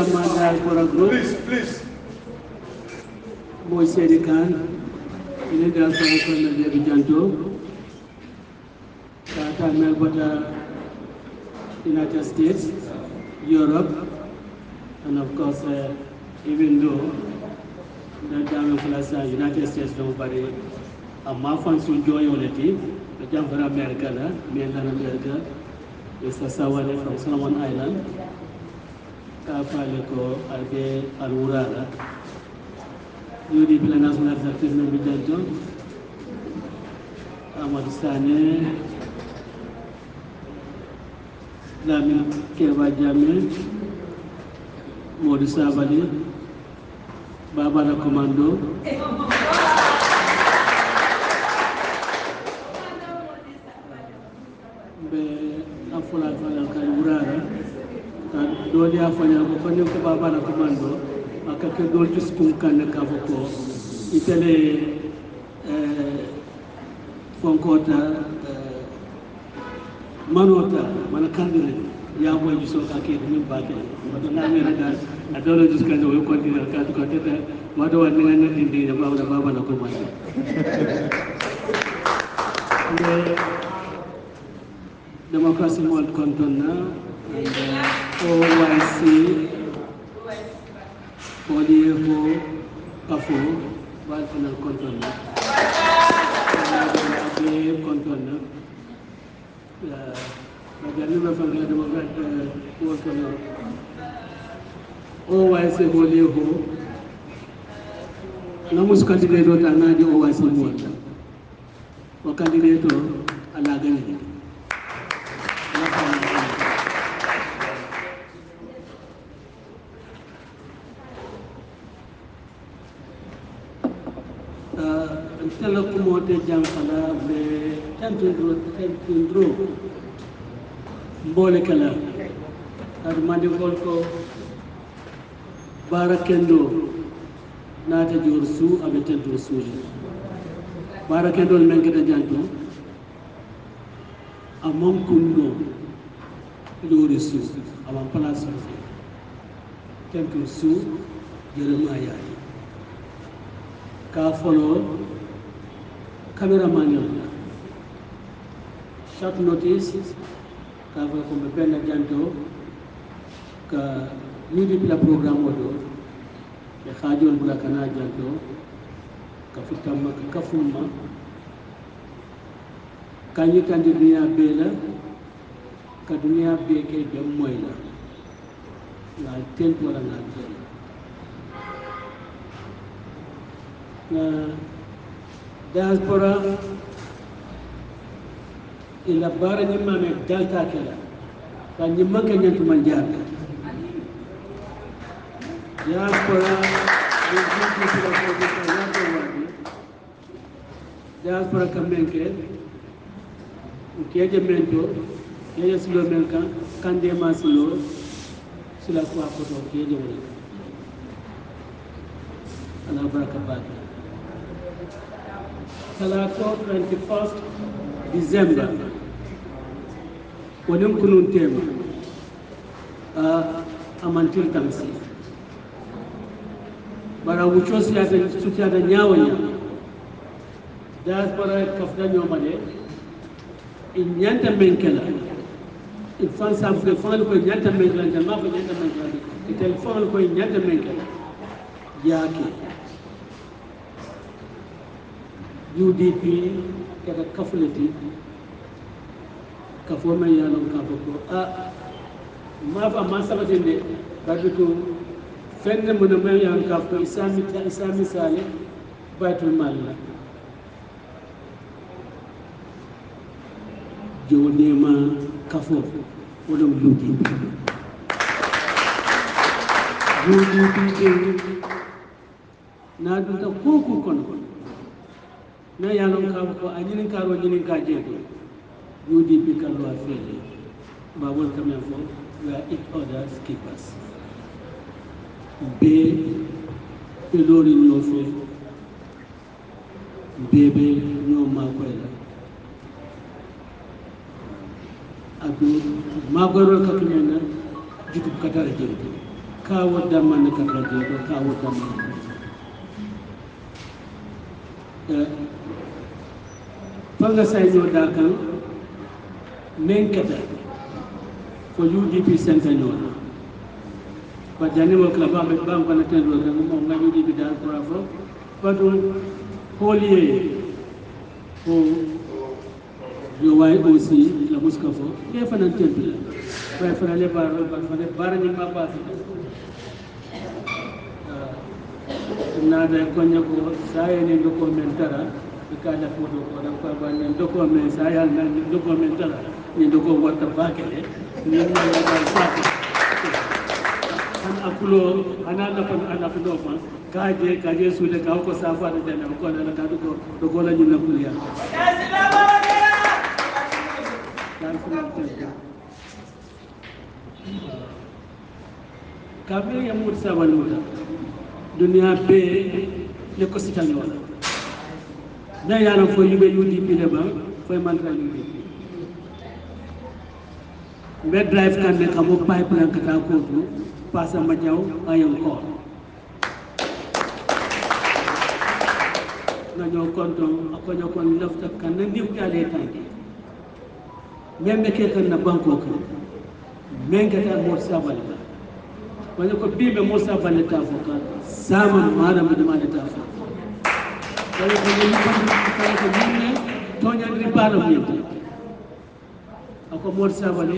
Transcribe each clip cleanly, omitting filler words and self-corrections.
chairman diaspora group. Please. Boy Sedikan, in the diaspora from the Janto, Tata Melbota, United States, Europe, and of course, even though the German United States nobody, a Mafan Sunjoy Oleti, the Jamfara America, mainland America, Mr. Sabaly from Solomon Island, Kapaleko, Albe Alurara, UDP National Executive Member Janto, Amadistane, Lamin Keva Jame, Modi Sabaly, Baba Commando, Be Afula Kalurara, Dolia Fanya, Baba Commando, Akaka Dolce Skunkan Kavoko, Italy Fonkota, Manota, Manakandri, Yabo, you saw Kaki, Nimbaki, but the American, I don't know this kind of continue to what do I mean indeed about the Baba Commando? Democracy World Contona and OYC, Odieho, Kafo, Balkanal Contona, Contona. But I never found the Democrat work on OYC Odieho. Namus candidate Anadi OYC World. Or candidate Alagani. Telecomote Jamfala, the Tempindro, Bolekala, Armadivolko, Barakendo, Nata Jursu, Abetentu Suji. Barakendo Menketa Janto, among Kundo, Lurisu, among Palace, Temple Su, Jeremiah. Ka follow cameraman short notice ka ko ben janto ka UDP la programme odo e khajol bula kana janto ka fitamma ka fumma ka yitandi dunya bela ka dunya be ke be moyla na tempo la na diaspora ila bara ni mame dalta kala kan ni manka nyantu manjar diaspora ni jitu sila ko ko yato wadi diaspora kamenke ukiaje mento yeye silo melka kande masilo sila ko ko kiaje wala ala baraka baka Salato 21st December. When kunun tema amantil tamsi. Bara wuchosi ya sutia da nyawanya. Diaspora kafda nyomade. Inyanta menkela. Ifan sam ke fan ko nyanta menkela jama ko nyanta menkela. Itel fan ko nyanta menkela. Yake. UDP kata kafuleti kafoma yalon kafoko mafa masabati de baduko fenne mo no yan kafko isami sale baitul mal jonema kafo wala UDP na duta koku kono na yalon kafko anyinin karo nyinin ka jeto UDP kalwa fele babol kamya fo we are each other's keepers be pelori nyofe bebe no makwela adu magoro katumena jitu katara jeto kawo damman ka radio ko kawo damman fanga sayno da kan men kata ko UDP center no ba jani mo kala ba ko na tan do kan mo nga UDP dal ko afro ba do holier ko yo way aussi la muskafo ke fanan temple ba fana le bar ni ma ba na da konya ko sai ne do ko mentara ka la foto ko dan ko ba ne do ko men sai al na do ko mentara ni do ko wata bakele ni ma la ba sate an akulo anana pan ana fudo fa kaje su de ka ko safa da na ko na ka do ko la ni na kuliya kabiri ya mut sabaluta dunia be le ko sitanyola na yana fo yube UDP le ba fo mantra UDP be drive kan ne kamo pipeline kata ko tu pasa majaw ayon ko na ñoo konto akoño kon lafta kan na ndiw jale tanki membe ke kan na banko ko mengata mo sabali wani ko bibe mo sabali ta foka sama mara mi dama ta fa wala ko ni ko ni tonya ni paro mi ako mo sabali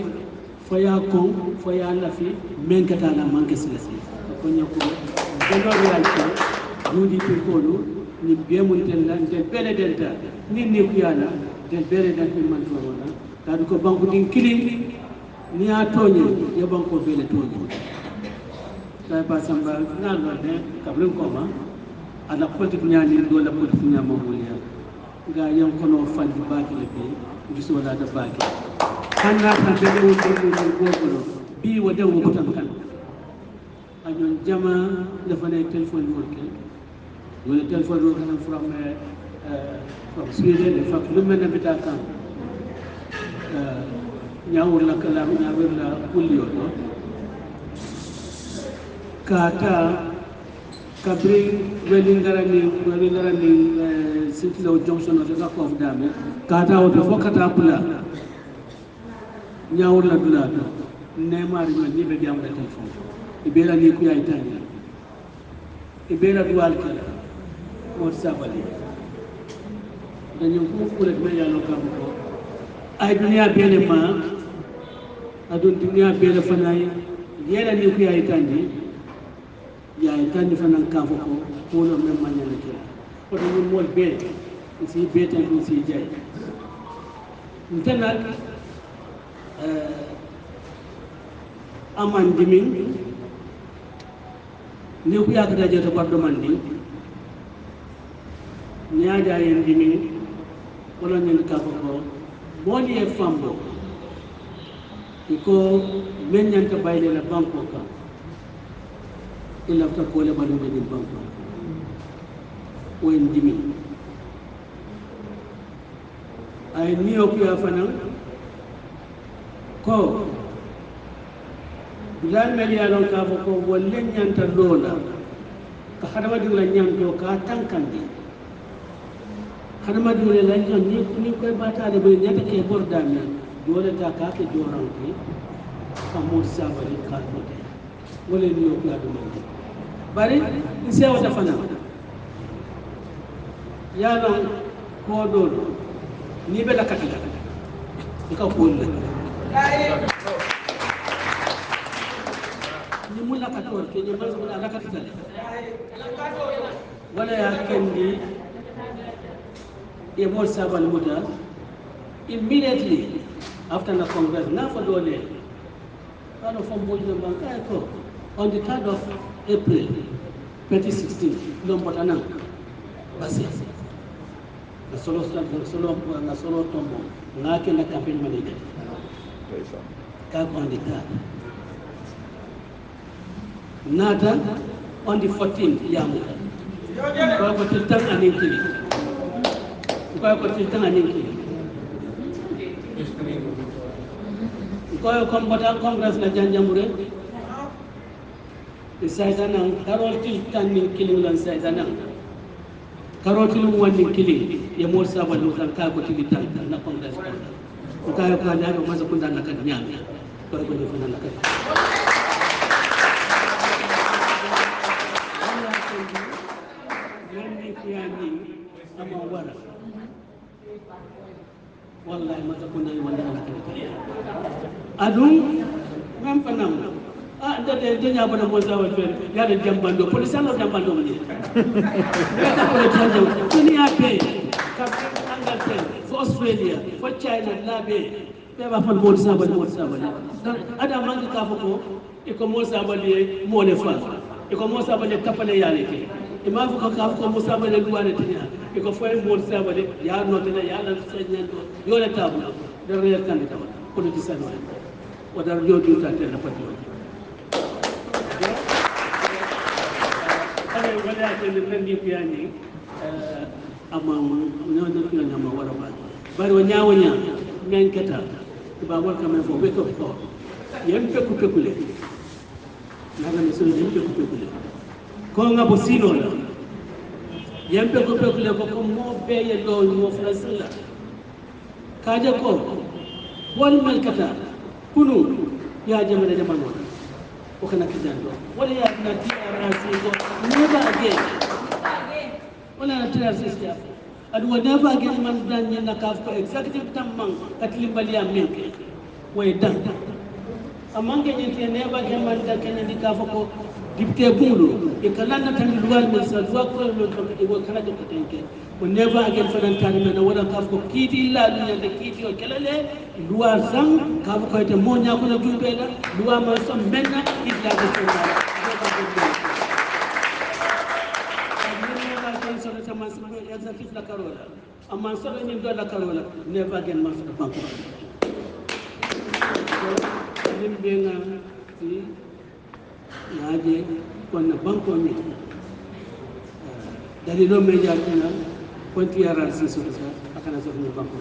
foya ko foya lafi mengata na manke silasi ko nyako do reality yudi pirkolu ni bemul tella del bele delta ni ni kuyala del bele del man torona tadu ko banku din kilin ni a toñe ya banko bele toñe tay pa samba na no de kabrin ko ma ala politique nyani do la politique nyama mulia ga yam ko no fandi baaki le be giso la da baaki hanna tan be do go bi wo de wo tan kan ajon jama dafa ne telephone working wala telephone working from Sweden in fact lu mel bita kan ñawul la kala ñawul la kulliyo do kata kabri welingarani sitlo junction of the of dame kata o fo kata pula ñawul la dula do neymar ni be diam da telephone ibera ni ku yaay tani ibera duwal kala mo sabali dañu ko rek me yalla kam ko ay dunia bele ma adun dunia bele fanay yela ni ku yaay tani fanan ka fo ko no men man ñala ke ko do mol be ci be tan ko ci jay ntenak aman dimin ni ku yak da jeta ko do mandi ñaaja yen dimin wala ñen ka ko boni e fambo iko men ñanta bayle la banko ka illa ta ko le balu de banko o en dimi ay ni o ku ya fanan ko bilal mel ya lon ka ko wolle ñanta lola ka hadama di la ñanto ka tankandi hadama di la ñan ni koy batale be ñata ke bordami dole ta ka ke joranti amul sabali ka to de wala ni o la do bari ni sewa ta fana ya lon ko do ni be la katala ka ko le ni mulla ka to ke ni mazu la katala wala ya kendi a more Sabaly Muta immediately after the Congress, now for Dole, on the 3rd of April 2016, Lombotana, Basi, the solo tombo, Naki the campaign manager, Kak on the 3rd. Nata on the 14th, Yamuka, Kaka Tiltan and Inkili. Ko tiltanga ninki ko kombata congress la janjamure Saitana, Caroti can killing on Saitana. Caroti one killing, your more Sabaly than Cargo to be done, not on that. Ukaya Kada was a Kundana Kanyana. Wallahi mata kunna wanda ana adun mam panam da nya bana mo sa wal fer ya da jambando police ala jambando ni ya ta ko tanjo dunia be ka Angleterre for Australia for China labe be ba fal mo sa bali ada man ka ko e ko mo sa bali mo le fa e ko mo sa bali tapale yale ke ima fu ka ko mo sa bali duwane tinya e ko foy mo sa bali ya no tele ya la senyando yo le tabu da reer candidat ko di sano wadar joju ta tele pati ale wala tele nandi piani amam no na ma wara ba bari wonya men keta ba wor kam fo be ko yen pekule na na so yen pekule ko nga bo sino la yen pekule ko mo be ye do mo frasila kaje ko wal mel kata kunu ya jamana jamano ko kana kijando wala ya na TRC ko never again wala na TRC staff adu never again man dan na kaf ko executive tamman katlimbali amenke way dan amange ni never again man dan ken di kaf ko dipte bulu e kala na tan duwal mo sa duwa ko lo ko e ko kala ko tenke ko never again fanan tan men wala kaf ko kiti la dunya de kiti o kelale duwa sang kaf ko ete mo nya ko na jumbe la duwa ma so menna illa ko so na executive la karola amma so ni do la karola never again ma so banko lim benga ti naaje kon banko ni dari do me jatina kon ti yaral si so sa akana so ni banko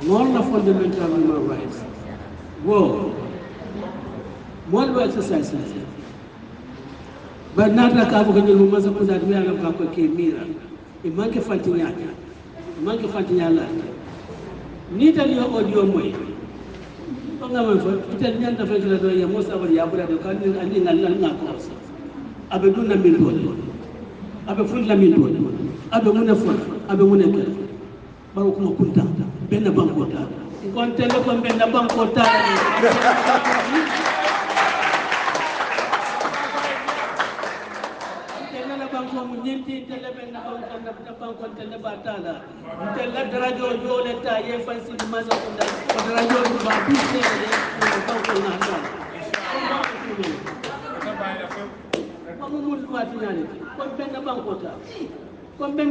non la fundamental human rights wo mo lo exercise ba nata ka ko ngel mo sa ko da mi ala ko ke mira e manke fantinya la ni tali o audio moy ko ngam fa itel nyanda fa la do ya mo sa ya bula do kan andi ngal ko abe dunna min do abe fulla min do abe mun fa abe mun ka baro ko kunta benna banko ta kon tele ko benna banko ta banko mu nyenti tele benna banko tele batala tele darajo jole ta ye fansi maza kunda darajo ba bise banko na ta ko mu fati nani ko benna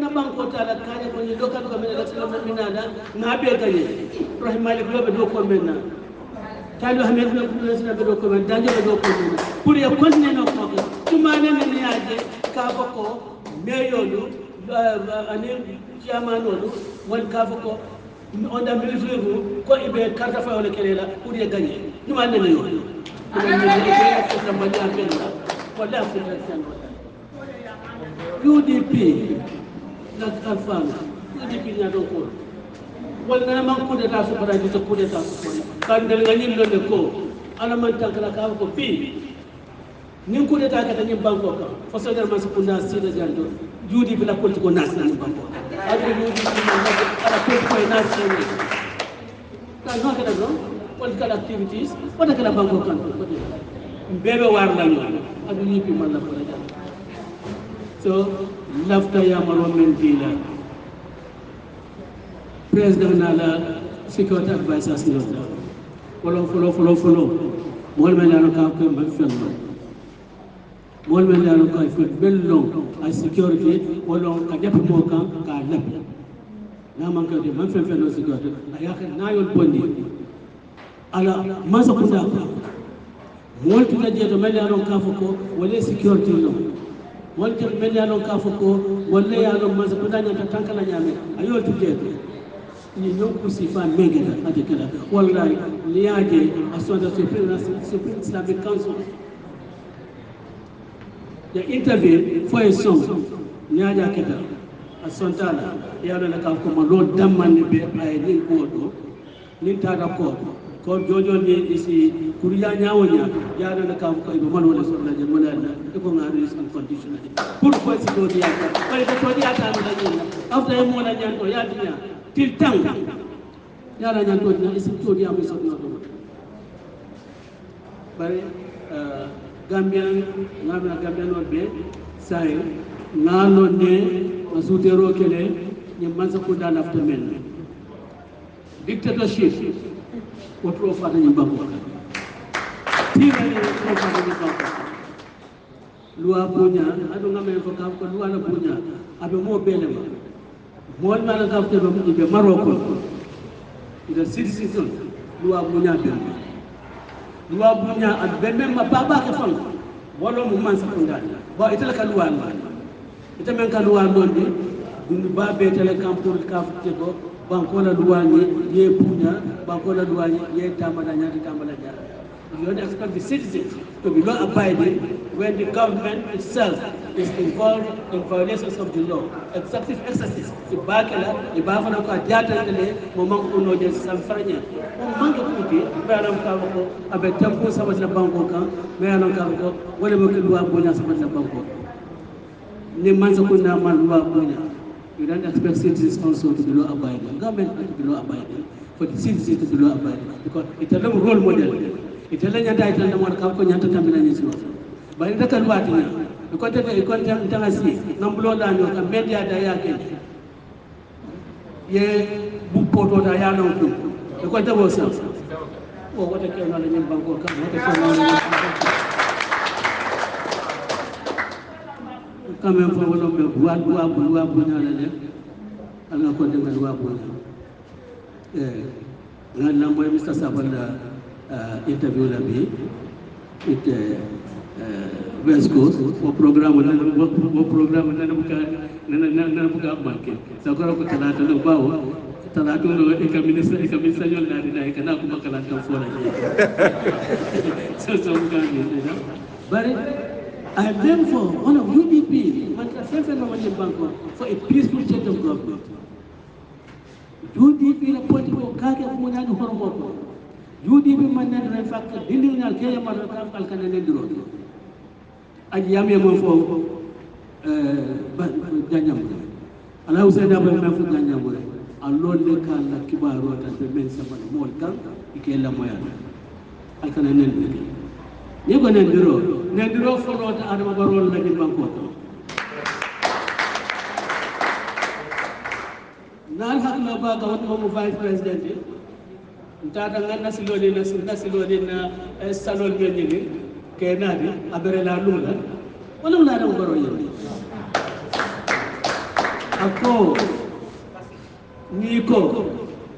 banko ta la kaje ko ni dokal ko men la sala minada na be gaye ibrahim malik lobe do ko menna kalu hamed ko sala be do ko men danje be do ko men pour ya konne no ko tumane men yaaje ka ko meyolu ani jamanolu won ka ko on da military ko ibe carte fa wala kelela pour ya gagner duma ne yo ko tambali apenda wala federation UDP na kafana UDP nya do ko wala man ko de ta so para di to ko de ta ko kan del ngani lo de ko ala man tankala ka ko pi nin coup d'état kata ñim banko ka fo sodar man sakunda sida jando judi bila politiko nas na banko adu judi ala politiko nas ni tan no kala no political activities wala kala banko kan bebe war la ñu adu yipi man la ko la so lafta ya maro men dila president na la security advisors no follow mol men la ka ko ma fello mol men la ko fi bello a security wala ka def mo kan ka lab na man ka de man fen no security aya ka na yol bondi ala masa kunda mol tu je to men la ka ko wala security no mol tu men la ka ko wala ya no masa kunda nya tankala nyame ayo tu je ni ñonku sifa mengena adekala wallahi liaje asonda supreme islamic council the interview for a song nyaja keta a sontala yalo na ka ko mo lo damman be ay ni ko do ni tata ko jojo ni isi kuriya nyawo nya yalo na ka ko be man wala so na je wala na ko ngari is unconditional pour ko si do dia ko ko to dia ta na je after mo na nyan to ya dia til tang yala nyan to na isi to dia mo so na do bare Gambian ngamna Gambian orbe sai ngalo ne masutero kele ni mansa ko dal after men dictatorship wotro fata ni banko tira ni wotro fata ni banko loi bunya adu ngamen ko kam ko loi la bunya abe mo belema mo na la gafte be Morocco ida citizen loi bunya be loi bunya ad bemem ma baba ke fam wolo mu man sa kunda ba itala ka loi ma ita men ka loi non de dum ba be tele kam pour ka fte ko banko la loi ni ye bunya banko la loi ni ye tamala nyati tamala ja you don't expect the citizens to be law abiding when the government itself is involved in violations of the law. Executive exercise, the Bakela, the Bafana, Jata, the Momang Uno, the Sanfania, Momanga Puti, Maram Kavako, Abetampo, Sabata Bangoka, Maram Kavako, whatever can do Abuna Sabata Bango. Nimansakuna Malua Bunya. You don't expect citizens also to be law abiding. Government to be law abiding, for the citizens to be law abiding, because it's a role model. Italia title na mwana kako nyanta tambila nisiwa bali ndaka luati na ikonta mtangasi ngambulo da nyoka media da yake ye bupoto da ya no tu ikonta bosa o wata ke na nyim bango ka wata ke na kama mfano wala mbe buwa bunya le ala ko de ngalwa bunya ngana moy Mr. Sabaly interview la bi it West Coast wo programme na buka manke sakora ko talata no bawo talata no e kamisa yol na dina kana ko makala tan fora so buka ni but I am there for one of UDP man ka fefe no wani banko for a peaceful change of government UDP la politiko kake ko nyani hormo ko UDP man na dina fakka dindingal ke yamar kam alkana ne diro aji yame mo fo ganyam ala usayda ba ma fu ganyam re allon le kala kibaro tan be men sama mol kan ike la moya alkana ne ni ko ne diro fo no ta adama barol la di banko nal hakna ba ga won mo vice president ntata nganna silode na salol ngeni ke nadi abere la lula wala la da ngoro yende ako ni ko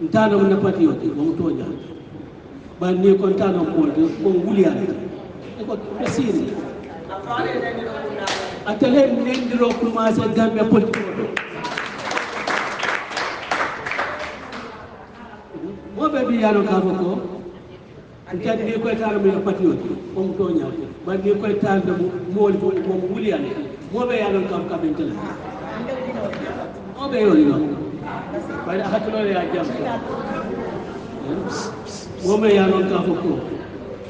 ntana na patriote mo tonya ba ni ko ntana ko de mo wuliya ko presiri atele nendiro commencer Gambia politique mo be bi yalo ka ko ntani ni ko taal mo patriote mo tonya ba ni ko taal mo wuliya mo be yalo ka bentela mo be yolo bari akatulo ya jam mo be yalo ka ko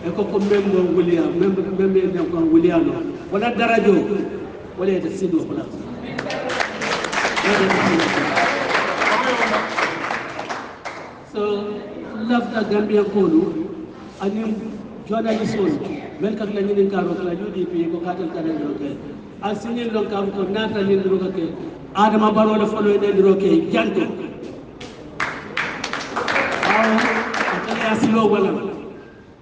e ko membo wuliya membe ne ko wuliya no wala darajo wala ta sido wala so love the Gambia kono ani journalist on men ka la ni ka ro kala UDP ko katal kala ro ke asini lo ka ko nata ni ro ke adama baro le folo ne ro ke janto aw atali asilo wala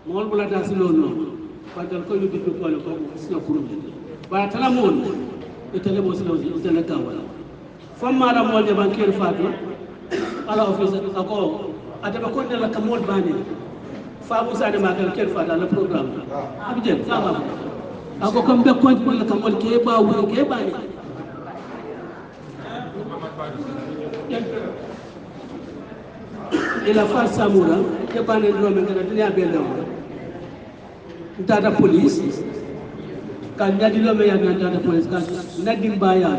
mol bula ta asilo no badal ko UDP ko le ko sino problem ba tala mon itale mo silo itale ka wala famma la mol de banquier fato ala office ako ataba ko de la kamol bani fa musa de makal kel fa dans le programme abidjan sama ako kam be ko ko la kamol ke ba wu ke bani ila fa samura ke bani do men kana dunya be law data police kan nyadi lo me ya na ta police kan nadim baya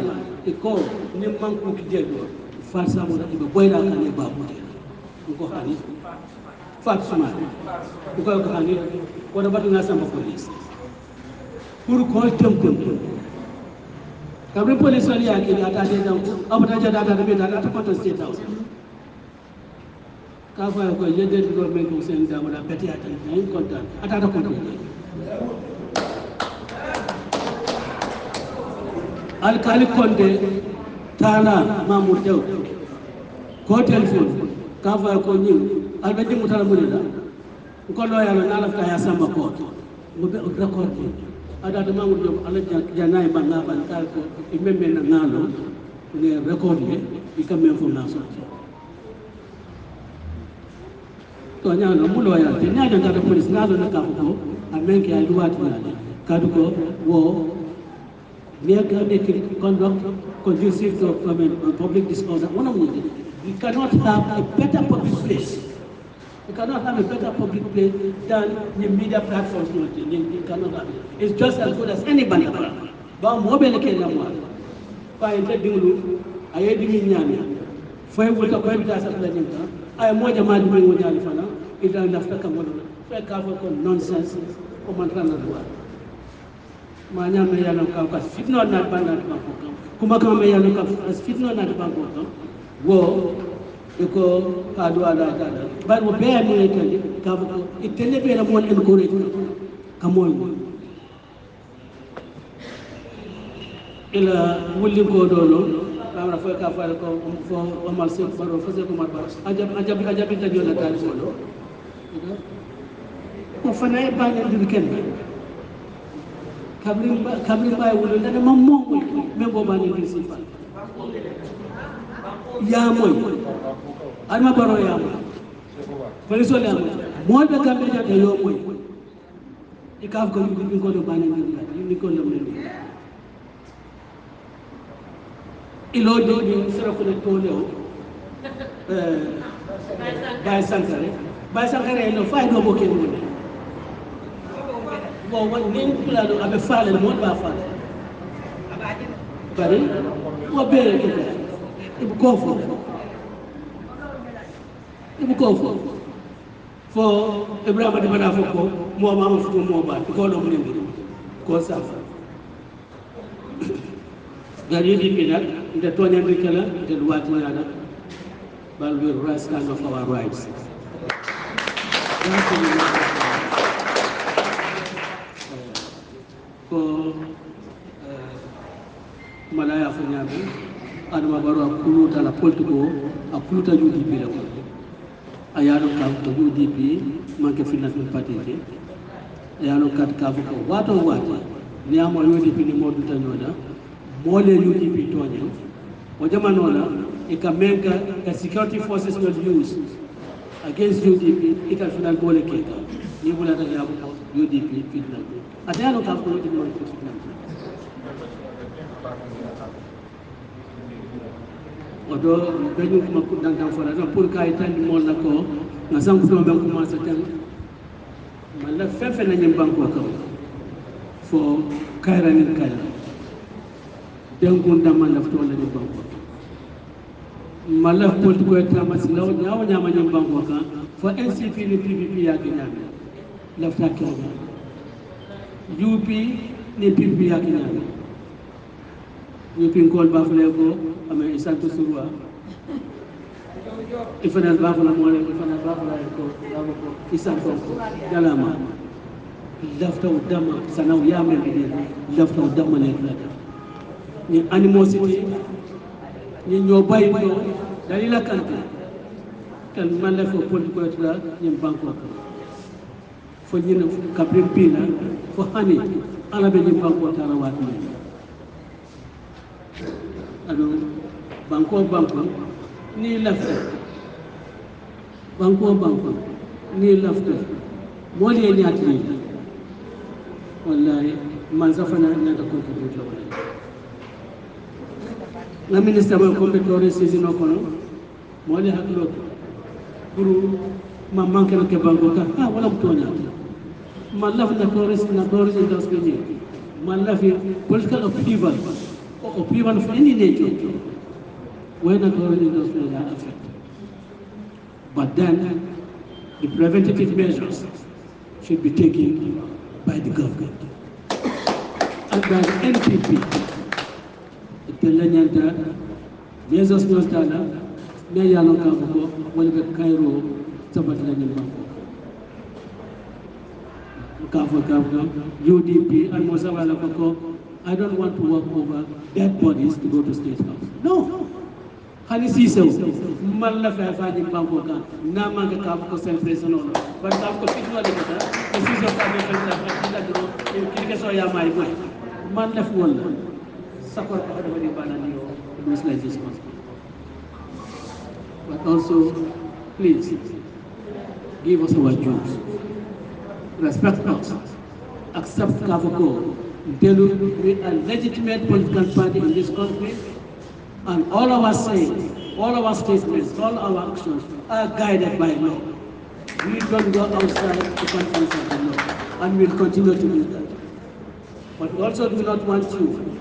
iko ni manku kijedo farsa mo da ibe boyda kan e babu ko hani fat suma ko hani ko da batu na samba police pour ko tempo kabri police wali ya ki ata de dan abata jada da be da ta ko state house ka fa ko yede government ko sen da wala beti ata ni kontan ata ta kontan alkali konde tala mamour dew ko telephone ka fa ko ni albaji mutala mulida ko lo yalla na lafta ya samba ko mo be record ada de mamour dew ala janay ba na ban kal ko imbe na ngalo ne record ye ikam information to nyano mulo ya te nyado ta police ngalo na ka ko amenke ay duwati na kadu ko wo conduct conducive to public discourse. We cannot have a better public place. We cannot have a better public place than the media platforms. We cannot have it. It's just as good as anybody. But mobile kena mwa. Pa ente dinglu, aye dingi nyami. Fai wuta kwa bita sa kula nyinga. Aye moja madi mwengo nyali fana. Ila nafta kamono. Fai kafa kon nonsense. Komantrana duwa. Manya me yalo ka fitno na bana banko kuma kama me yalo ka fitno na banko wo eko adu ala dada bar wo be ani tali ka ko itene be la mon encourage kamol ila wulli ko dolo amra fo ka fa ko fo amal se baro fo se ko mar bar ajab ta jola tali solo ko fana e bana ndir ken kabri bay wulu dana mam mo me bo bani di sifa ya moy alma baro ya moy fali so ya moy mo be kambe ja de yo moy ikaf ko ni ko do bani ni ko lam ni ilo do ni sera ko le to lew bay sankare no fay do bo ken mo bon won nin kula do abe faale mo ba faale bari wo bere ke ibu ko fo ibrahima di bana fo mo ma fo mo ba ko do mo ni ko sa gari di pinat de tonya de kala de luat ma yana bal we rise kind of our rights ko malaya fo nyaabe adama baro akuluta la politiko akuluta UDP la ko ayano ka ko UDP manke financement party ayano kat ka ko wato ni amo UDP ni modu tanyoda mole UDP tonye o jamano la e ka menga the security forces will use against UDP it can final bole keka ni bula ta ya ko UDP fitna adano ka ko UDP man fitna odo dañu kuma ko dan fara dan pour kay tan mo la ko na sam ko be commencer tan man la fefe na ñim banko ko fo kayra ni kala den ko ndam man la to la ni banko mala ko ko tamas law ñaaw ñama ñim banko ka fo NCP ni PPP ya ki ñam la fa ko UP ni PPP ya ki ñam UP ngol ba fle ko ame isanto surwa ifana bafala mole ifana bafala ko dawo ko isanto ko galama lafta udama sanaw yamel bi lafta udama le ni animosity ni ñobay ko dalila kante kan man la fo pol ko tra ni banko ko fo ni kabrim pina fo hani ala be ni banko tara wat ni ado banko ni lafta banko ni lafta moli ñaati wallahi man safana ñata contribute la wala na ministre mo ko betore saisino kono moli haklo pour ma manke ke banko ka wala mo tonya ma lafta tourist na tourist das ke ni political upheaval or upheaval of any nature, we're not already those things are affected. But then the preventative measures should be taken by the government and by the NPP. Jesus Nostana, Mayano Kabuko, Welbe Cairo, Sabaly 04th, UDP, and Sabaly 04th. I don't want to walk over dead bodies to go to State House. No. Hanisi so, Malla Fafa in Bangkok, Namanga Kabuko celebration, but Kabuko Pitwa, the Siso Kabuko, in Kikasoya, my way. Man left one, suffer everybody bananio, lose like this one. But also, please, give us our dues. Respect us. Accept Kabuko. We are a legitimate political party in this country, and all of us saying, all of our statements, all our actions are guided by law. We don't go outside the confines of the law, and we'll continue to do that. But we also do not want you,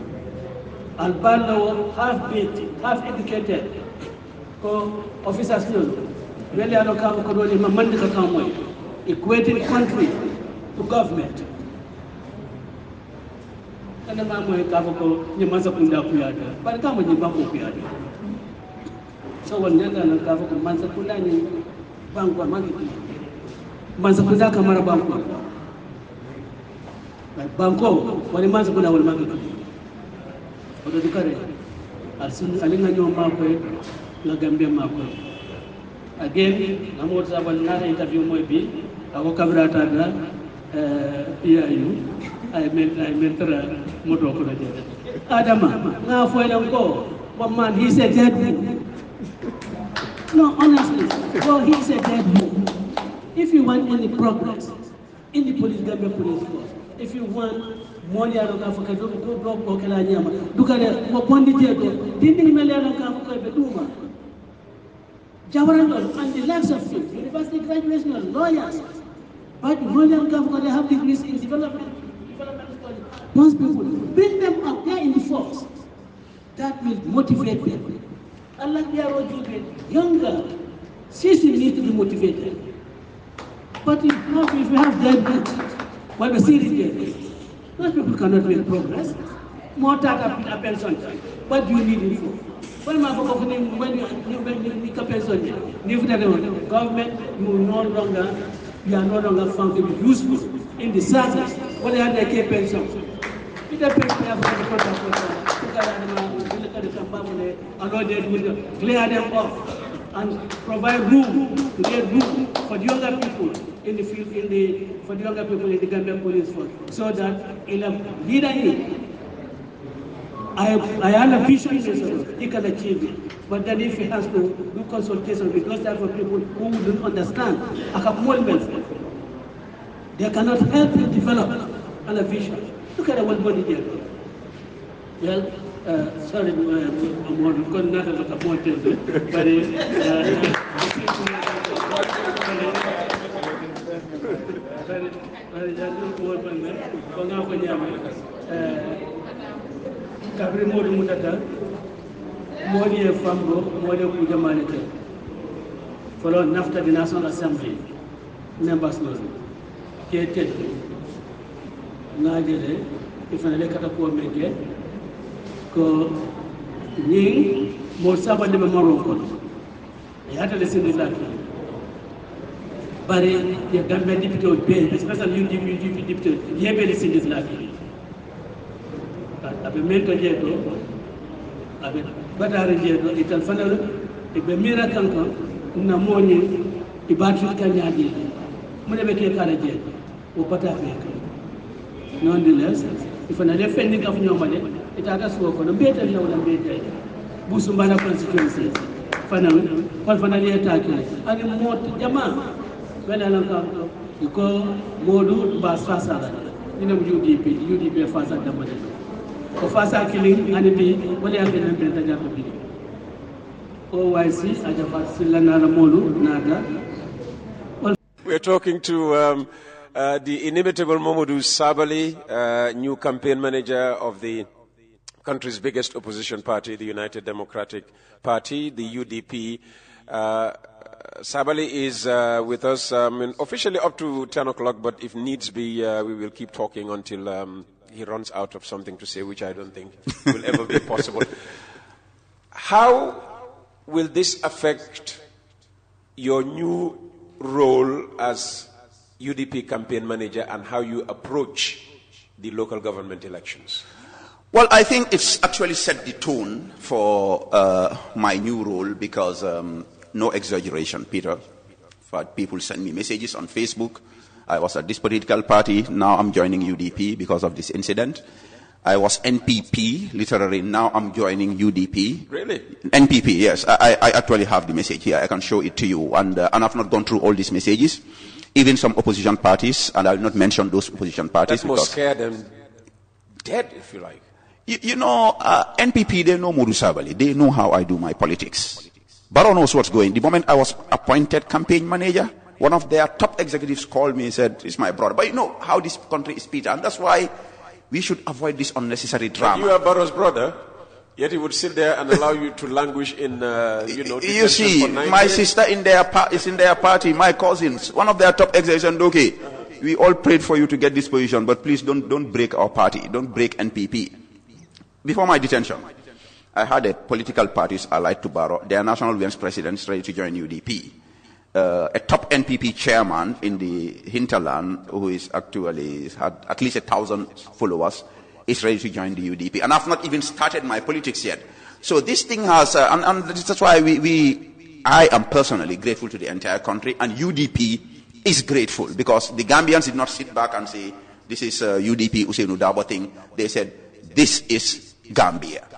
Albano, half-baked, half-educated, officers, really are not equating country to government. And the man will have a Mazakunda Piata, but come with the Bambo Piata. So when you're going to have a Mazakunda, Banco Mazakunda Kamara Banco. Like Banco, when a Mazakunda will make it. Or the Kare, as soon as I know Marco, La Gambia Marco. Again, I'm also another interview, maybe, I will cover that. I meant Adama, now for them go. One man, he's a dead man. No, honestly, well, he's a dead man. If you want any progress in the Gambia police force, if you want money out of Africa, don't drop Okelanyama. Look at it, Moponditego, didn't Meliano Kafuka Beduma. Jawaran and the likes of you, university graduation, lawyers. But Malian Kafuka, they have degrees in development. Most people, bring them up there in the force. That will motivate them. Unlike they are younger, seriously need to be motivated. But if you have dead books, what the series is, those people cannot make progress. More tata pension. What do you need it for? When you need a pension, government, you are no longer found to be useful in the service. What they have their pension. Clear them off and provide room to get room for the younger people in the field, for the younger people in the Gambia police force, so that in a leader I have a vision, he can achieve it. But then if he has to do consultation with those type of people who don't understand, they cannot help to develop a vision. Look at the one body there. Well, sorry, I'm going to look at more things, but Kabri Modu Mutata, Modi Fambo, Modi Kujamanite. Follow after the National Assembly, members know. Kated Nagere, if an electrical make go Ning, Mosaba de Morocco. I had to listen to that. But the Gambia deputy would pay, especially UDP deputy, he had to listen to that. Abe mento jeto, abe batari jeto, ital fanal, ibe mira kankan, na moni, ibatu kanyadi, mune beke kare jeto, upata feka. Nonetheless, if an defending of Nyomade, it had us work on a better level than better. Busumbana constituencies, fanal, fanali attack, and in more Jama, when I look you call Modu Basfasa, you know UDP Fasa Damade. Ofasa killing Anibi, what they have been implemented at the OYC, Ajafat Silana Molu, Nada. We're talking to the inimitable Mamadou Sabaly, new campaign manager of the country's biggest opposition party, the United Democratic Party, the UDP. Sabaly is with us officially up to 10 o'clock, but if needs be, we will keep talking until he runs out of something to say, which I don't think will ever be possible. How will this affect your new role as UDP campaign manager and how you approach the local government elections? Well, I think it's actually set the tone for my new role because, no exaggeration, Peter, but people send me messages on Facebook. I was at this political party, now I'm joining UDP because of this incident. I was NPP, literally, now I'm joining UDP. Really? NPP, yes. I actually have the message here, I can show it to you. And I've not gone through all these messages. Even some opposition parties, and I'll not mention those opposition parties. That's more scared than dead, if you like. You know, NPP, they know Modu Sabaly. They know how I do my politics. Barrow knows what's going. The moment I was appointed campaign manager, one of their top executives called me and said, it's my brother. But you know how this country is, Peter, and that's why we should avoid this unnecessary drama. But you are Barrow's brother, yet he would sit there and allow you to languish in, you see, my sister is in their party, my cousins, one of their top executives, and okay, we all prayed for you to get this position, but please don't break our party, don't break NPP. Before my detention, I had a political parties allied to Barrow, their national women's president ready to join UDP. A top NPP chairman in the hinterland, who is actually had at least 1,000 followers, is ready to join the UDP. And I've not even started my politics yet. So this thing has, and that's why I am personally grateful to the entire country, and UDP is grateful, because the Gambians did not sit back and say, this is UDP Usainu Dabo thing. They said, this is Gambia.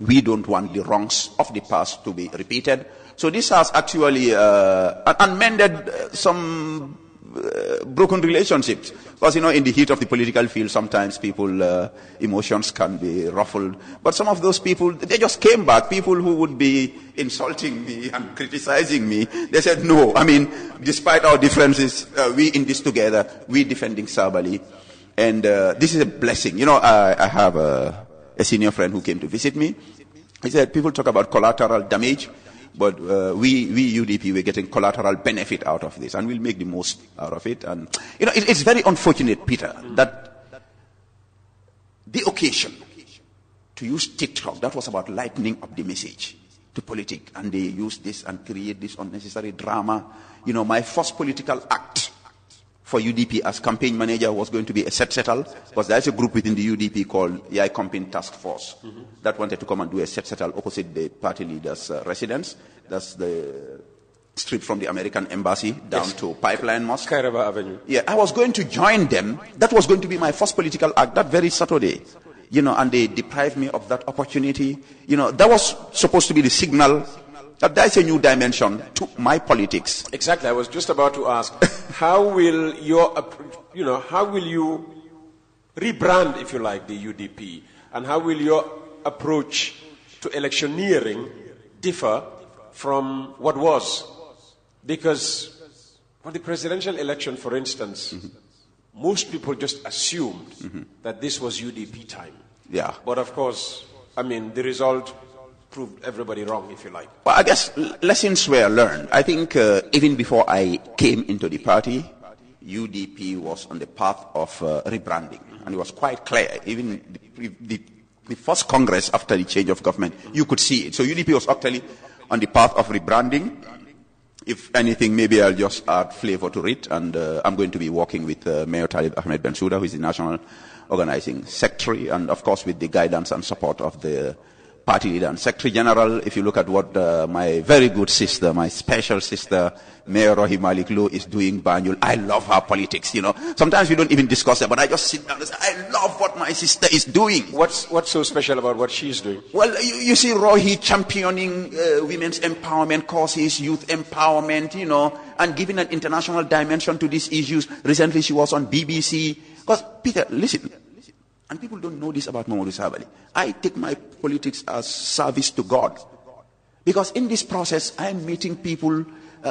We don't want the wrongs of the past to be repeated. So this has actually amended some broken relationships. Because, you know, in the heat of the political field, sometimes people, emotions can be ruffled. But some of those people, they just came back. People who would be insulting me and criticizing me, they said, no, I mean, despite our differences, we in this together, we defending Sabaly. And this is a blessing. You know, I have a senior friend who came to visit me. He said, people talk about collateral damage, but we UDP, we're getting collateral benefit out of this, and we'll make the most out of it. And, you know, it's very unfortunate, Peter, that the occasion to use TikTok, that was about lightening up the message to politics, and they use this and create this unnecessary drama. You know, my first political act for UDP as campaign manager was going to be a settle, because there's a group within the UDP called Yai Campaign Task Force that wanted to come and do a settle opposite the party leader's residence. That's the strip from the American embassy down to Pipeline Mosque. Kairaba Avenue. Yeah, I was going to join them. That was going to be my first political act that very Saturday. You know, and they deprived me of that opportunity. You know, that was supposed to be the signal that there's a new dimension to my politics. Exactly. I was just about to ask, how will you rebrand, if you like, the UDP, and how will your approach to electioneering differ from what was? Because for the presidential election, for instance, most people just assumed that this was UDP time. Yeah. But of course, I mean, the result proved everybody wrong, if you like. Well, I guess lessons were learned. I think even before I came into the party, UDP was on the path of rebranding. And it was quite clear. Even the first Congress after the change of government, you could see it. So UDP was actually on the path of rebranding. If anything, maybe I'll just add flavor to it. And I'm going to be working with Mayor Talib Ahmed Bensouda, who is the National Organizing Secretary, and of course with the guidance and support of the party leader and Secretary General. If you look at what my very good sister, my special sister, Mayor Rohi Malik Lo is doing Banjul, I love her politics, you know. Sometimes we don't even discuss it, but I just sit down and say, I love what my sister is doing. What's so special about what she's doing? Well, you see Rohi championing women's empowerment causes, youth empowerment, you know, and giving an international dimension to these issues. Recently she was on BBC. Because, Peter, listen, and people don't know this about Mamadou Sabaly. I take my politics as service to God. Because in this process, I am meeting people,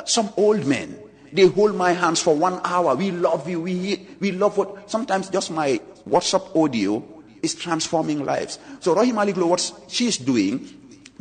some old men, they hold my hands for 1 hour. We love you. We love what, sometimes just my WhatsApp audio is transforming lives. So Rohey Malick Lowe, what she's doing,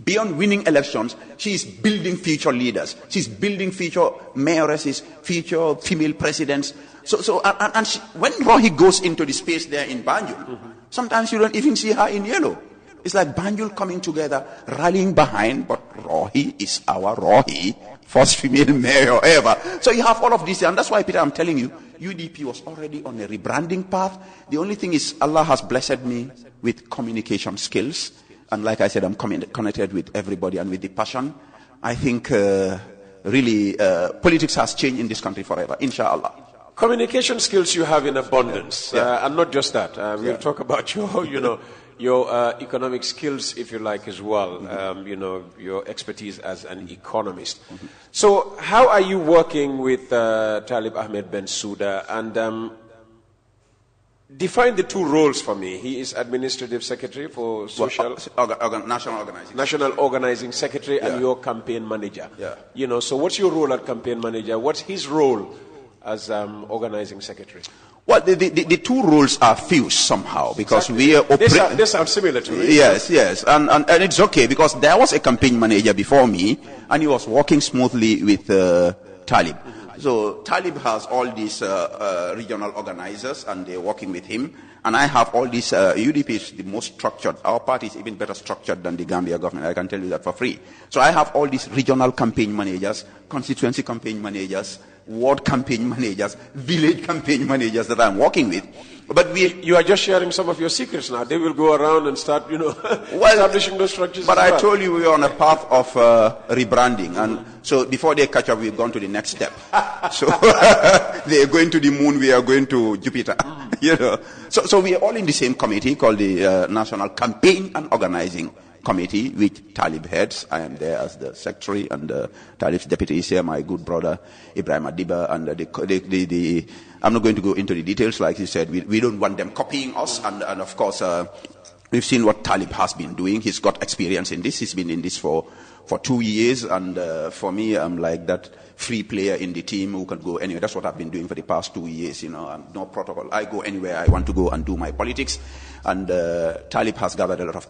beyond winning elections, she's building future leaders. She's building future mayoresses, future female presidents. And when Rohey goes into the space there in Banjul, sometimes you don't even see her in yellow. It's like Banjul coming together, rallying behind, but Rohey is our Rohey, first female mayor ever. So you have all of this, and that's why, Peter, I'm telling you, UDP was already on a rebranding path. The only thing is Allah has blessed me with communication skills. And like I said, I'm connected with everybody and with the passion. I think really politics has changed in this country forever, inshallah. Communication skills you have in abundance, and not just that. We'll talk about your economic skills, if you like, as well. Your expertise as an economist. So, how are you working with Talib Ahmed Bensouda? And define the two roles for me. He is administrative secretary for social national organizing secretary, and your campaign manager. So what's your role as campaign manager? What's his role as organizing secretary? Well, the two roles are fused somehow because we are they sound similar to me. Yes, and it's okay because there was a campaign manager before me, and he was working smoothly with Talib. So Talib has all these regional organizers, and they're working with him. And I have all these, UDP is the most structured. Our party is even better structured than the Gambia government. I can tell you that for free. So I have all these regional campaign managers, constituency campaign managers, ward campaign managers, village campaign managers that I'm working with. But you are just sharing some of your secrets now. They will go around and start, establishing those structures. But I told you we are on a path of rebranding, and so before they catch up, we've gone to the next step. So they are going to the moon, we are going to Jupiter. So we are all in the same committee called the National Campaign and Organizing Committee, which Talib heads. I am there as the secretary, and Talib's deputy is here, my good brother Ibrahim Adiba, and I'm not going to go into the details. Like you said, we don't want them copying us, and of course we've seen what Talib has been doing. He's got experience in this. He's been in this for 2 years, and for me, I'm like that free player in the team who can go anywhere. That's what I've been doing for the past 2 years. No protocol. I go anywhere I want to go and do my politics. And Talib has gathered a lot of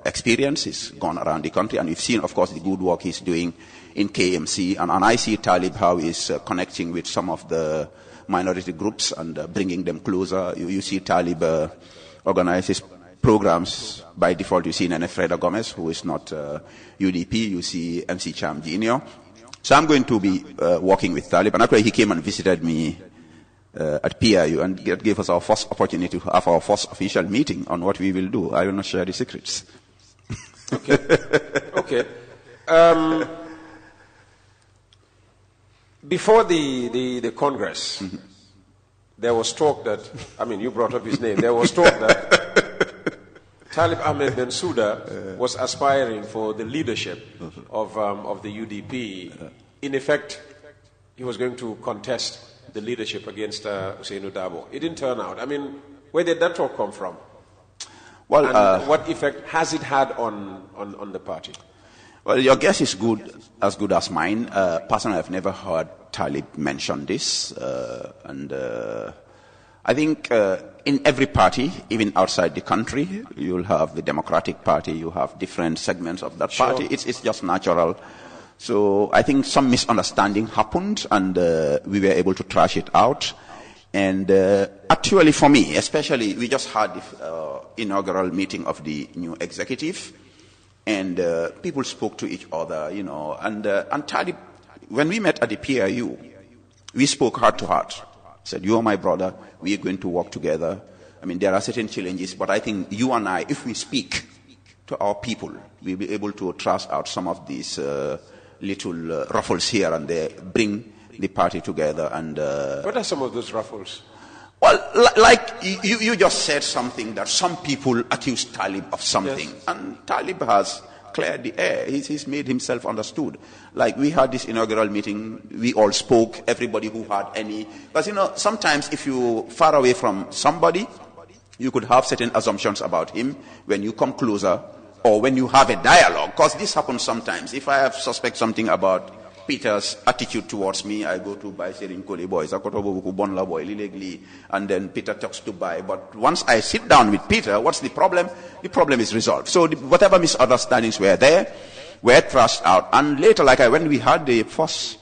experience. He's gone around the country, and we've seen, of course, the good work he's doing in KMC. And I see Talib how he's connecting with some of the minority groups and bringing them closer. You see Talib organizes programs. By default, you see Nene Freda Gomez, who is not UDP. You see MC Cham Jr. So I'm going to be working with Talib. And actually, he came and visited me at PIU, and gave us our first opportunity to have our first official meeting on what we will do. I will not share the secrets. Okay. Before the Congress, there was talk that, you brought up his name, there was talk that Talib Ahmed Bensouda was aspiring for the leadership of the UDP. In effect, he was going to contest the leadership against Ousseynou Dabo. It didn't turn out. Where did that talk come from? Well, and what effect has it had on the party? Well, your guess is as good as mine. Personally, I've never heard Talib mention this. And I think in every party, even outside the country, you'll have the Democratic Party, you have different segments of that party. It's just natural. So I think some misunderstanding happened, and we were able to trash it out. And actually for me, especially, we just had the inaugural meeting of the new executive, and people spoke to each other, and Talib, when we met at the PIU, we spoke heart to heart. Said, you are my brother, we are going to work together. There are certain challenges, but I think you and I, if we speak to our people, we'll be able to trash out some of these little ruffles here and there, bring the party together. And what are some of those ruffles? Well, like you just said something that some people accuse Talib of something, yes. And Talib has cleared the air. He's made himself understood. Like we had this inaugural meeting, we all spoke, everybody who had any. But sometimes if you're far away from somebody, you could have certain assumptions about him. When you come closer, or when you have a dialogue, because this happens sometimes. If I have suspect something about Peter's attitude towards me. I go to buy Serin Koli boys, and then Peter talks to buy. But once I sit down with Peter, what's the problem? The problem is resolved. So whatever misunderstandings were there were thrashed out. And later, when we had the first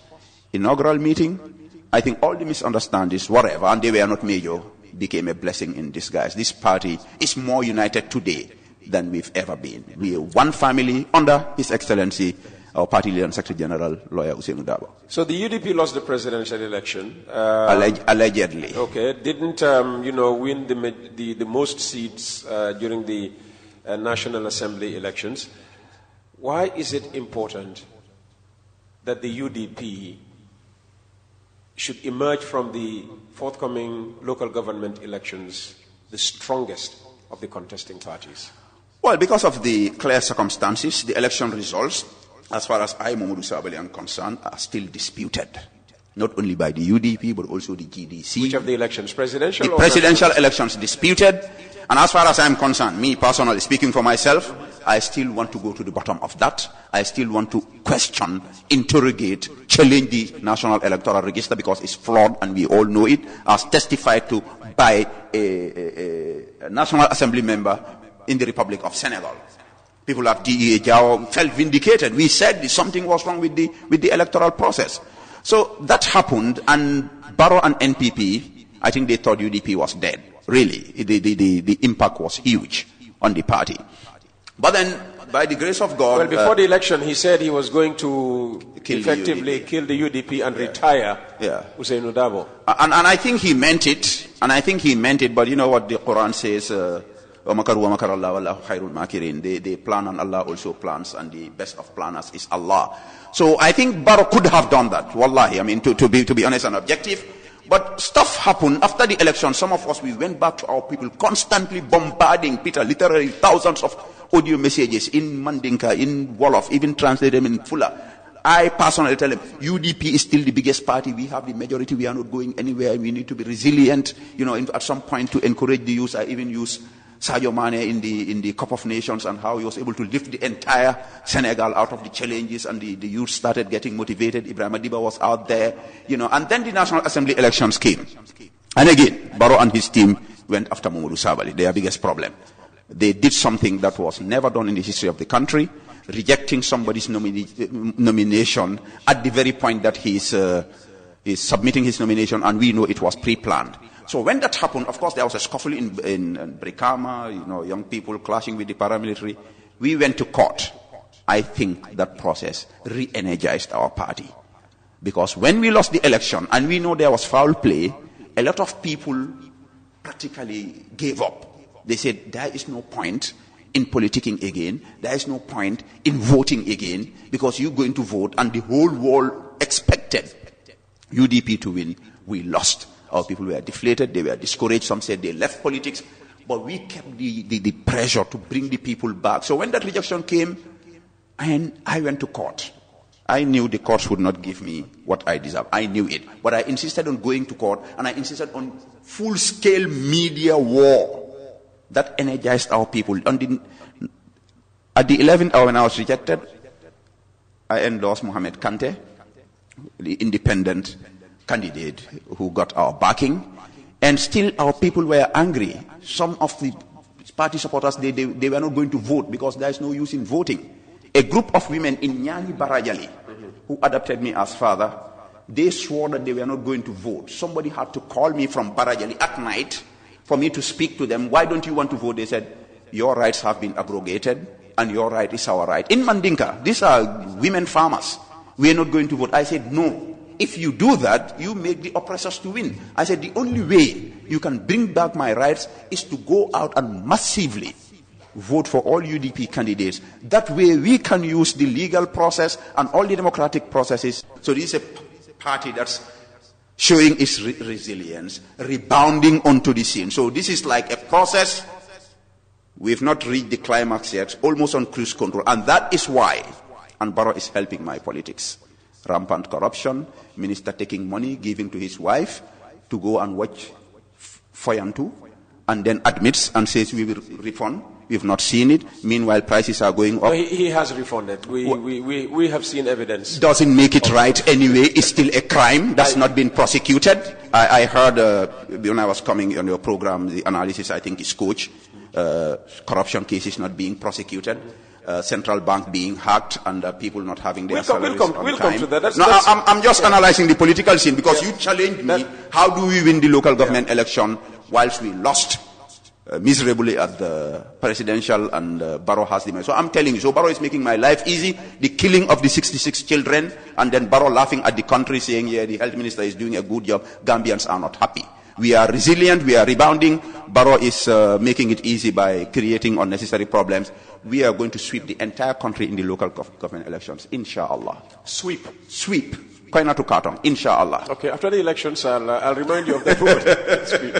inaugural meeting, I think all the misunderstandings, whatever, and they were not major, became a blessing in disguise. This party is more united today than we've ever been. We are one family under His Excellency, our party leader and Secretary General, Lawyer Usainu Dabo. So the UDP lost the presidential election. Allegedly. Okay. Didn't, win the most seats during the National Assembly elections. Why is it important that the UDP should emerge from the forthcoming local government elections the strongest of the contesting parties? Well, because of the clear circumstances, the election results, as far as I, Mamadou Sabaly, am concerned, are still disputed. Not only by the UDP, but also the GDC. Which of the elections? Presidential? The presidential elections disputed. And as far as I'm concerned, me personally, speaking for myself, I still want to go to the bottom of that. I still want to question, interrogate, challenge the National Electoral Register because it's flawed and we all know it, as testified to by a National Assembly member in the Republic of Senegal. People of DEA Jao felt vindicated. We said something was wrong with the electoral process. So that happened, and Barrow and NPP, I think they thought UDP was dead. Really, the impact was huge on the party. But then, by the grace of God... Well, before the election, he said he was going to effectively kill the UDP and retire Usainu Dabo. And I think he meant it. But you know what the Quran says... They plan and Allah also plans, and the best of planners is Allah. So I think Barrow could have done that, wallahi, to be honest and objective. But stuff happened after the election. Some of us, we went back to our people, constantly bombarding Peter, literally thousands of audio messages in Mandinka, in Wolof, even translate them in Fula. I personally tell them, UDP is still the biggest party. We have the majority. We are not going anywhere. We need to be resilient, at some point to encourage the youth. I even use Sadio Mane in the Cup of Nations and how he was able to lift the entire Senegal out of the challenges, and the youth started getting motivated. Ibrahima Diba was out there, and then the National Assembly elections came. And again, Barrow and his team went after Mamadou Sabaly, their biggest problem. They did something that was never done in the history of the country, rejecting somebody's nomination at the very point that he's submitting his nomination, and we know it was pre-planned. So when that happened, of course, there was a scuffle in Brikama, young people clashing with the paramilitary. We went to court. I think that process re-energized our party. Because when we lost the election, and we know there was foul play, a lot of people practically gave up. They said, there is no point in politicking again. There is no point in voting again, because you're going to vote, and the whole world expected UDP to win. We lost. Our people were deflated, they were discouraged, some said they left politics, but we kept the pressure to bring the people back. So when that rejection came, and I went to court, I knew the courts would not give me what I deserve. I knew it. But I insisted on going to court, and I insisted on full-scale media war. That energized our people. At the 11th hour when I was rejected, I endorsed Mohamed Kante, the independent candidate who got our backing, and still our people were angry. Some of the party supporters, they were not going to vote because there is no use in voting. A group of women in Nyani Barajali, who adopted me as father, they swore that they were not going to vote. Somebody had to call me from Barajali at night for me to speak to them. Why don't you want to vote? They said, your rights have been abrogated, and your right is our right. In Mandinka, these are women farmers. We are not going to vote. I said, no. If you do that, you make the oppressors to win. I said, the only way you can bring back my rights is to go out and massively vote for all UDP candidates. That way we can use the legal process and all the democratic processes. So this is a party that's showing its resilience, rebounding onto the scene. So this is like a process. We've not reached the climax yet, almost on cruise control. And that is why, and Barrow is helping my politics. Rampant corruption, minister taking money, giving to his wife to go and watch Foyantu, and then admits and says we will refund We've not seen it. Meanwhile, prices are going up. No, he has refunded. We have seen evidence. Doesn't make it right anyway. It's still a crime that's not been prosecuted. I heard when I was coming on your program, the analysis, I think, is coach. Corruption cases not being prosecuted. Central bank being hacked and people not having their salaries on time. We'll come to that. I'm just analyzing the political scene because you challenged me. How do we win the local government election whilst we lost miserably at the presidential and Barrow has the money? So I'm telling you, so Barrow is making my life easy. The killing of the 66 children and then Barrow laughing at the country saying, yeah, the health minister is doing a good job. Gambians are not happy. We are resilient, we are rebounding. Barrow is making it easy by creating unnecessary problems. We are going to sweep the entire country in the local government elections, inshallah. Sweep. Kaina to carton, inshallah. Okay, after the elections, I'll remind you of that word. Sweep.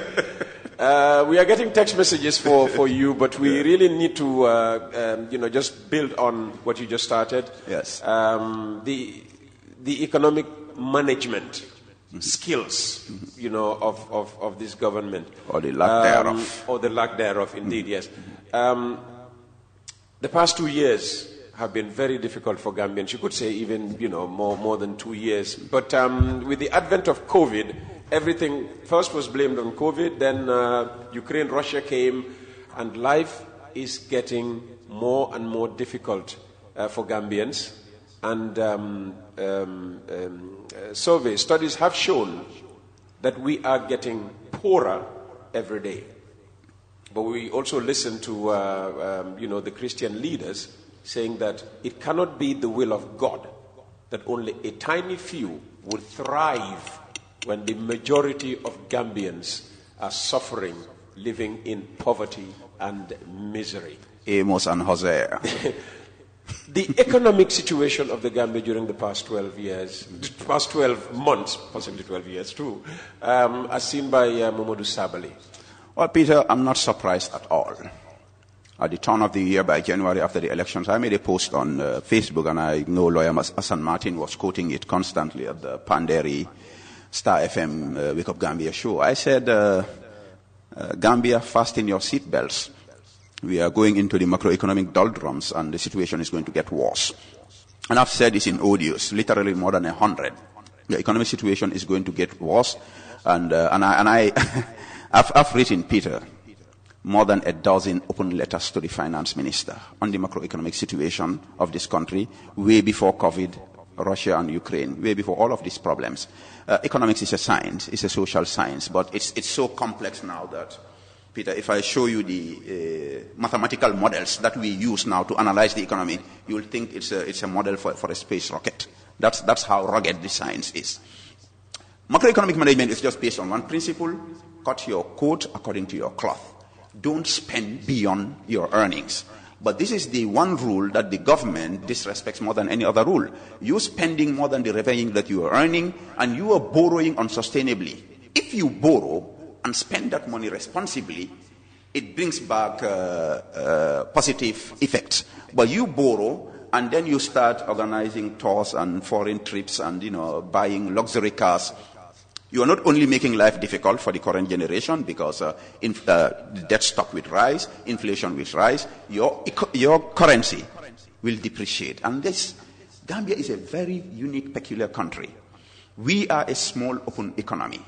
We are getting text messages for you, but we really need to, just build on what you just started. Yes. The economic management skills, of this government. Or the lack thereof. Or the lack thereof, indeed, yes. The past 2 years have been very difficult for Gambians. You could say even, more than 2 years. But with the advent of COVID, everything first was blamed on COVID, then Ukraine, Russia came, and life is getting more and more difficult for Gambians. And studies have shown that we are getting poorer every day. But we also listen to, the Christian leaders saying that it cannot be the will of God that only a tiny few will thrive when the majority of Gambians are suffering, living in poverty and misery. Amos and Hosea. The economic situation of the Gambia during the past 12 months, possibly 12 years too, as seen by Mamadou Sabaly. Well, Peter, I'm not surprised at all. At the turn of the year, by January after the elections, I made a post on Facebook, and I know lawyer Hassan Martin was quoting it constantly at the Panderi Star FM Wake Up Gambia show. I said, Gambia, fasten your seatbelts. We are going into the macroeconomic doldrums, and the situation is going to get worse. And I've said this in audios, literally more than 100. The economic situation is going to get worse, and I've written, Peter, more than a dozen open letters to the finance minister on the macroeconomic situation of this country, way before COVID, Russia and Ukraine, way before all of these problems. Economics is a science, it's a social science, but it's so complex now that, Peter, if I show you the mathematical models that we use now to analyze the economy, you will think it's a model for a space rocket. That's how rugged the science is. Macroeconomic management is just based on one principle: cut your coat according to your cloth. Don't spend beyond your earnings. But this is the one rule that the government disrespects more than any other rule. You're spending more than the revenue that you are earning, and you are borrowing unsustainably. If you borrow and spend that money responsibly, it brings back positive effects. But you borrow, and then you start organizing tours and foreign trips and, buying luxury cars. You are not only making life difficult for the current generation because the debt stock will rise, inflation will rise, your currency will depreciate. And Gambia is a very unique, peculiar country. We are a small, open economy,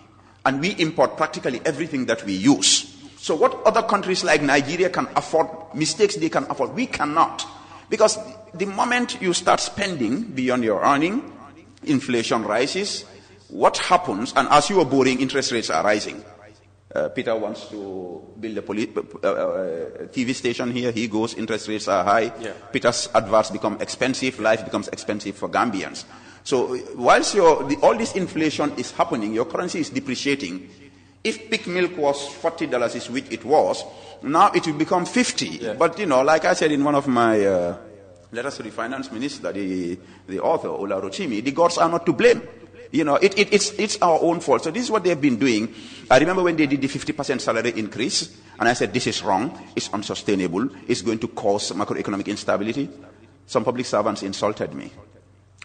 and we import practically everything that we use. So what other countries like Nigeria can afford, mistakes they can afford, we cannot. Because the moment you start spending beyond your earning, inflation rises. What happens, and as you are borrowing, interest rates are rising. Peter wants to build a TV station here. He goes, interest rates are high. Yeah. Peter's adverts become expensive. Life becomes expensive for Gambians. So whilst all this inflation is happening, your currency is depreciating. If pig milk was $40, which it was, now it will become $50. Yeah. But, like I said in one of my letters to the finance minister, the author, Ola Rochimi, the gods are not to blame. It's our own fault. So this is what they've been doing. I remember when they did the 50% salary increase, and I said, this is wrong, it's unsustainable, it's going to cause macroeconomic instability. Some public servants insulted me.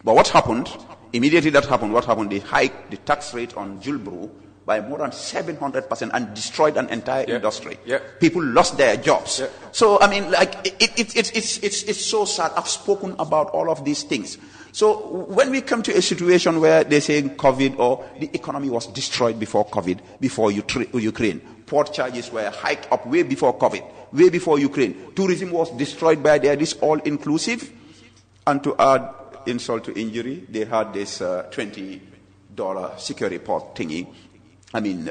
But what happened? Immediately that happened, what happened? They hiked the tax rate on Julbru by more than 700% and destroyed an entire industry. Yeah. People lost their jobs. Yeah. So, I mean, like, it's so sad. I've spoken about all of these things. So when we come to a situation where they say COVID or the economy was destroyed before COVID, before Ukraine, port charges were hiked up way before COVID, way before Ukraine, tourism was destroyed by this all-inclusive, and to add insult to injury, they had this $20 security report thingy. I mean,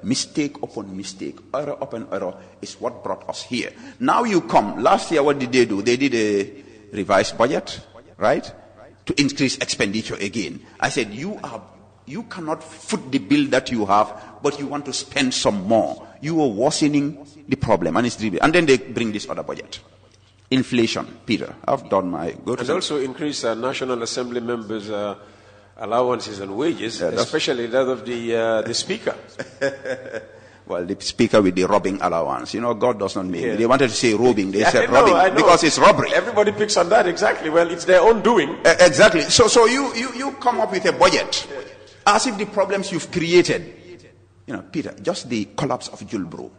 mistake upon mistake, error upon error is what brought us here. Now you come, last year what did they do? They did a revised budget, right? To increase expenditure again. I said, you cannot foot the bill that you have, but you want to spend some more. You are worsening the problem, and then they bring this other budget. Inflation, Peter. I've done my good. And also increase National Assembly members' allowances and wages, especially that of the speaker. Well, the speaker with the robbing allowance. You know, God does not make it. They wanted to say robbing. They said robbing because it's robbery. Everybody picks on that, exactly. Well, it's their own doing. Exactly. So you come up with a budget as if the problems you've created, you know, Peter, just the collapse of Julbro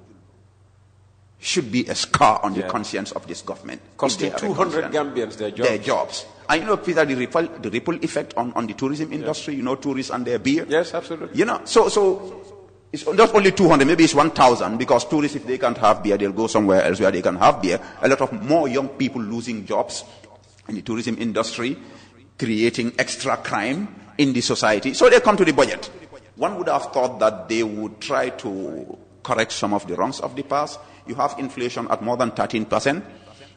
should be a scar on the conscience of this government. Costing 200 Gambians their jobs. And you know, Peter, the ripple effect on the tourism industry, you know, tourists and their beer. Yes, absolutely. You know, so it's not only 200, maybe it's 1,000, because tourists, if they can't have beer, they'll go somewhere else where they can have beer. A lot of more young people losing jobs in the tourism industry, creating extra crime in the society. So they come to the budget. One would have thought that they would try to correct some of the wrongs of the past. You have inflation at more than 13%.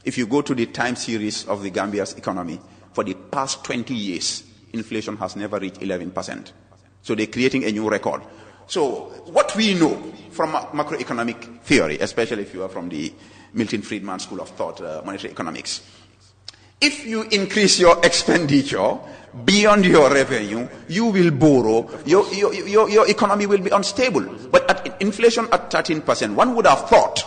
If you go to the time series of the Gambia's economy, for the past 20 years, inflation has never reached 11%. So they're creating a new record. So what we know from macroeconomic theory, especially if you are from the Milton Friedman School of Thought, monetary economics, if you increase your expenditure beyond your revenue, you will borrow, your economy will be unstable. But at inflation at 13%, one would have thought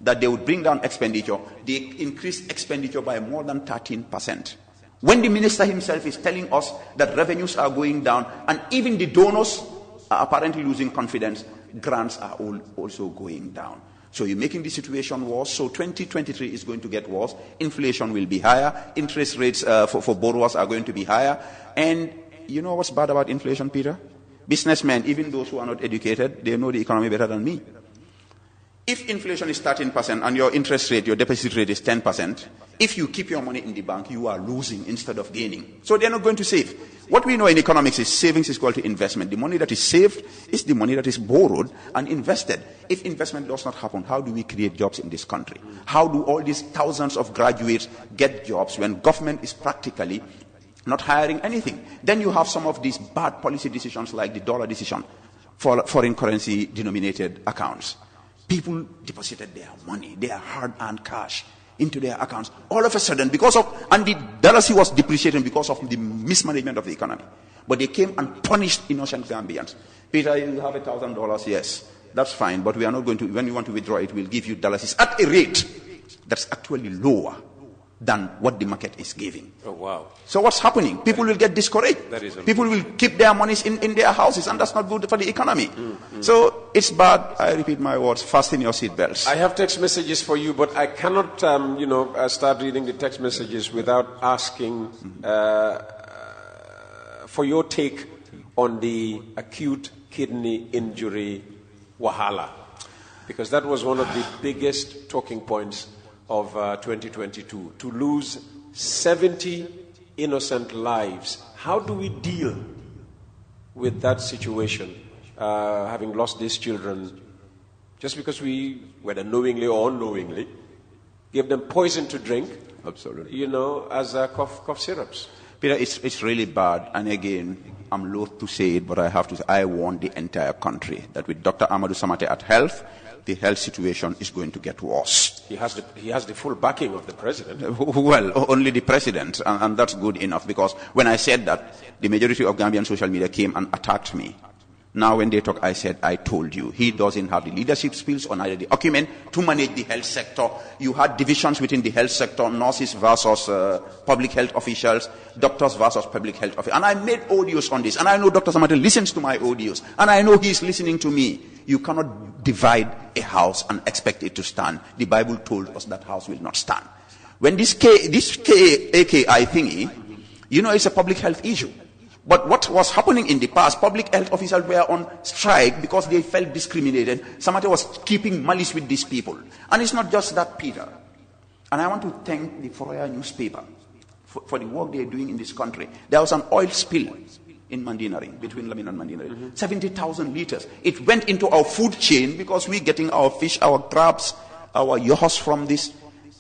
that they would bring down expenditure. They increase expenditure by more than 13%. When the minister himself is telling us that revenues are going down, and even the donors are apparently losing confidence, grants are also going down. So you're making the situation worse. So 2023 is going to get worse. Inflation will be higher. Interest rates for borrowers are going to be higher. And you know what's bad about inflation, Peter? Businessmen, even those who are not educated, they know the economy better than me. If inflation is 13% and your interest rate, your deposit rate is 10%, if you keep your money in the bank, you are losing instead of gaining. So they're not going to save. What we know in economics is savings is equal to investment. The money that is saved is the money that is borrowed and invested. If investment does not happen, how do we create jobs in this country? How do all these thousands of graduates get jobs when government is practically not hiring anything? Then you have some of these bad policy decisions like the dollar decision for foreign currency denominated accounts. People deposited their money, their hard-earned cash into their accounts. All of a sudden, and the dollar was depreciating because of the mismanagement of the economy. But they came and punished innocent Gambians. Peter, you have $1,000, yes. That's fine, but we are not going to, when you want to withdraw it, we'll give you dollars at a rate that's actually lower than what the market is giving. Oh, wow. So what's happening? People will get discouraged. People will keep their monies in their houses, and that's not good for the economy. So it's bad. I repeat my words. Fasten your seatbelts. I have text messages for you, but I cannot, start reading the text messages without asking for your take on the acute kidney injury wahala, because that was one of the biggest talking points of 2022, to lose 70 innocent lives. How do we deal with that situation, having lost these children, just because we, whether knowingly or unknowingly, gave them poison to drink? Absolutely. As cough syrups. Peter, it's really bad. And again, I'm loath to say it, but I have to say, I warn the entire country that with Dr. Amadou Samate at health, the health situation is going to get worse. He has the full backing of the president. Well, only the president, and that's good enough, because when I said that, the majority of Gambian social media came and attacked me. Now when they talk, I said, I told you. He doesn't have the leadership skills or neither the acumen to manage the health sector. You had divisions within the health sector, nurses versus public health officials, doctors versus public health officials. And I made audios on this. And I know Dr. Samate listens to my audios. And I know he's listening to me. You cannot divide a house and expect it to stand. The Bible told us that house will not stand. When this AKI thingy, it's a public health issue. But what was happening in the past, public health officials were on strike because they felt discriminated. Somebody was keeping malice with these people. And it's not just that, Peter. And I want to thank the Foroya newspaper for the work they are doing in this country. There was an oil spill in Mandinari, between Lamin and Mandinari. 70,000 liters. It went into our food chain because we're getting our fish, our crabs, our yohos from this.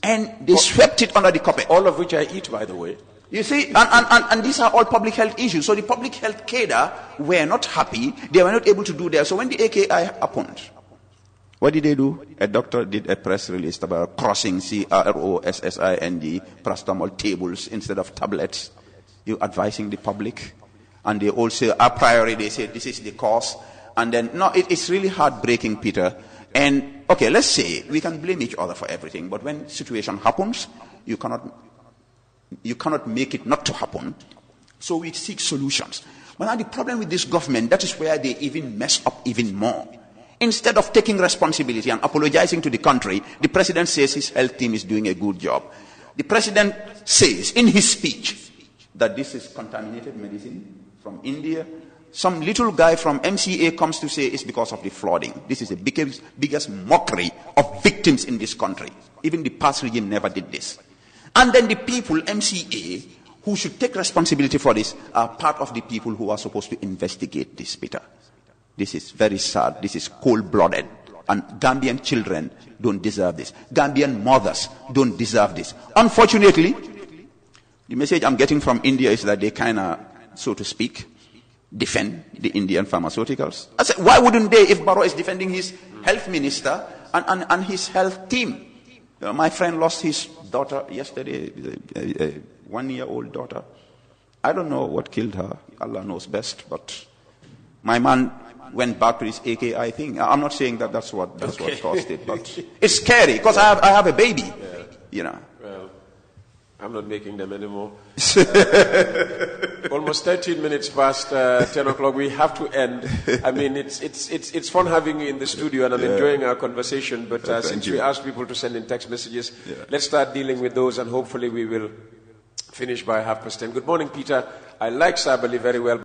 And they swept it under the carpet. All of which I eat, by the way. You see, and these are all public health issues. So the public health cadre were not happy. They were not able to do that. So when the AKI happened, what did they do? A doctor did a press release about crossing CROSSING paracetamol tables instead of tablets. You're advising the public. And they also, a priori, they say this is the cause. And then, no, it's really heartbreaking, Peter. And, okay, let's say we can blame each other for everything. But when situation happens, you cannot make it not to happen. So we seek solutions. But now the problem with this government, that is where they even mess up even more. Instead of taking responsibility and apologizing to the country, the president says his health team is doing a good job. The president says in his speech that this is contaminated medicine from India. Some little guy from MCA comes to say it's because of the flooding. This is the biggest mockery of victims in this country. Even the past regime never did this. And then the people, MCA, who should take responsibility for this, are part of the people who are supposed to investigate this, Peter. This is very sad. This is cold-blooded. And Gambian children don't deserve this. Gambian mothers don't deserve this. Unfortunately, the message I'm getting from India is that they kind of, so to speak, defend the Indian pharmaceuticals. I said, why wouldn't they if Barrow is defending his health minister and his health team? My friend lost his daughter yesterday, a 1-year-old daughter. I don't know what killed her. Allah knows best. But my man went back to his AKI thing. I'm not saying that that's what caused it, but it's scary because I have a baby. Yeah. Well, I'm not making them anymore. Almost 13 minutes past 10 o'clock. We have to end. I mean, it's fun having you in the studio, and I'm enjoying our conversation. But since we asked people to send in text messages, let's start dealing with those, and hopefully we will finish by 10:30. Good morning, Peter. I like Sabaly very well.